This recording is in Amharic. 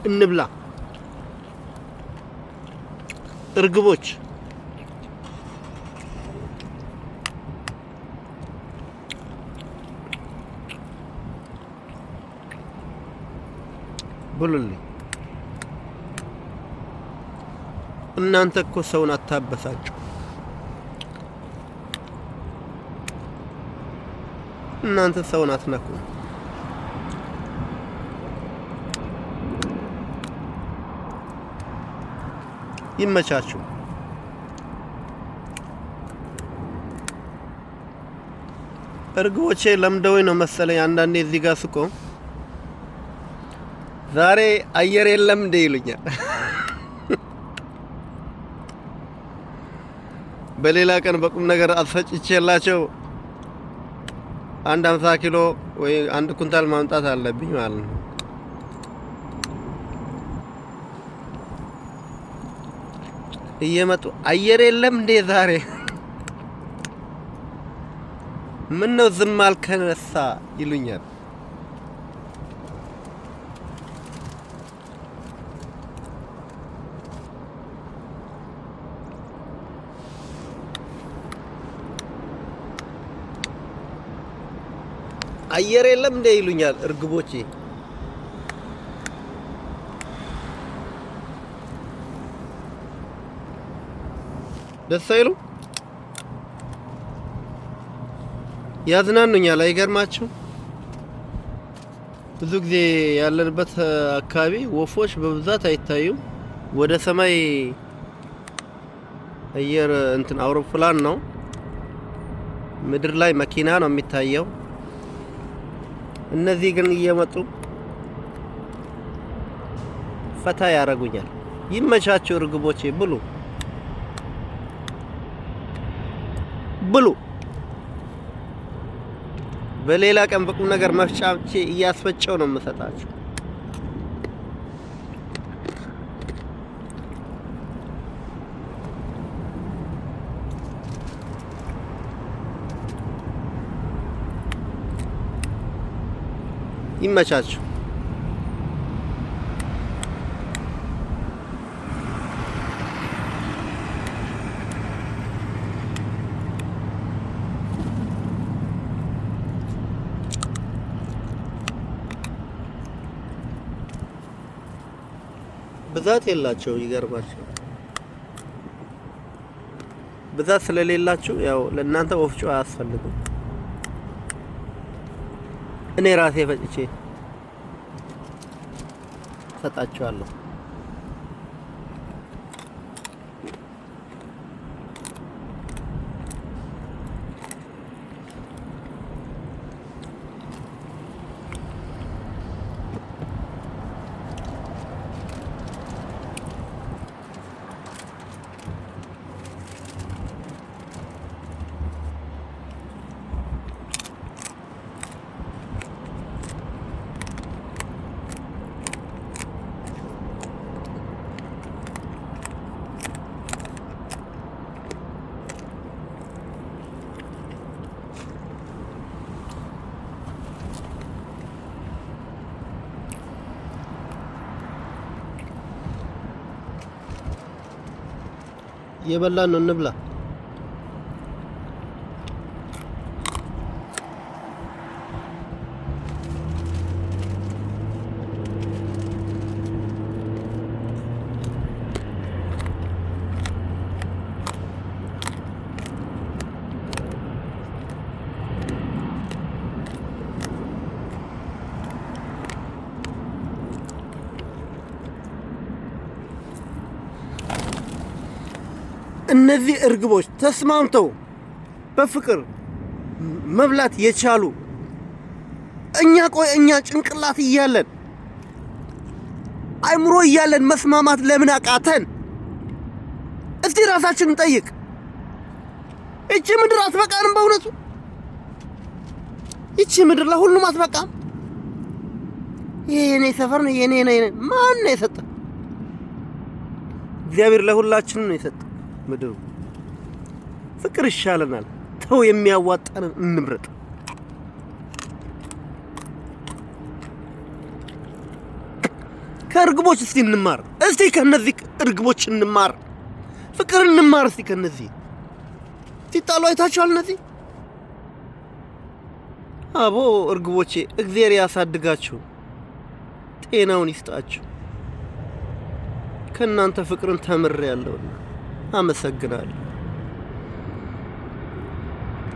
እንብላ እርግቦች ብሉልኝ እናንተ እኮ ሰውን አታበሳጩ እናንተ ሰውን አትነኩ ይመቻችሁ እርግቦቼ ለምደውኝ ነው መሰለኝ አንዳንዴ እዚህ ጋር ስቆም ዛሬ አየር የለም እንደ ይሉኛል በሌላ ቀን በቁም ነገር አስፈጭቼላቸው አንድ 50 ኪሎ ወይ አንድ ኩንታል ማምጣት አለብኝ ማለት ነው እየመጡ አየር የለም እንደ ዛሬ ምን ነው ዝም አልከነሳ ይሉኛል አየር የለም እንደ ይሉኛል እርግቦቼ ደስ አይሉ ያዝናኑኛል አይገርማችሁ ብዙ ጊዜ ያለንበት አካባቢ ወፎች በብዛት አይታዩም ወደ ሰማይ አየር እንትን አውሮፕላን ነው ምድር ላይ መኪና ነው የሚታየው እነዚህ ግን እየመጡ ፈታ ያረጉኛል ይመቻችሁ እርግቦቼ ብሉ ብሉ በሌላ ቀን በቁም ነገር መፍጫቼ እያስፈጨው ነው የምሰጣችሁ ይመቻችሁ ብዛት የላቸው ይገርማችሁ ብዛት ስለሌላችሁ ያው ለእናንተ ወፍጮ አያስፈልግም እኔ ራሴ ፈጭቼ ሰጣችኋለሁ የበላን ነው እንብላ እነዚህ እርግቦች ተስማምተው በፍቅር መብላት የቻሉ እኛ ጭንቅላት እያለን አይምሮ እያለን መስማማት ለምን አቃተን እስቲ ራሳችንን ጠይቅ እቺ ምድር አትበቃንም በእውነቱ እቺ ምድር ለሁሉም አትበቃም የኔ ሰፈር ነው የኔ ማን ነው የሰጠ እግዚአብሔር ለሁላችንም ነው የሰጠ ምድሩ ፍቅር ይሻለናል ተው የሚያዋጣንን እንምረጥ ከእርግቦች እስቲ እንማር። እስቲ ከነዚህ እርግቦች እንማር፣ ፍቅር እንማር። እስቲ ከነዚህ ሲጣሉ አይታችኋል? እነዚህ አቦ እርግቦቼ እግዚአብሔር ያሳድጋችሁ፣ ጤናውን ይስጣችሁ። ከእናንተ ፍቅርን ተምሬያለሁና አመሰግናለሁ።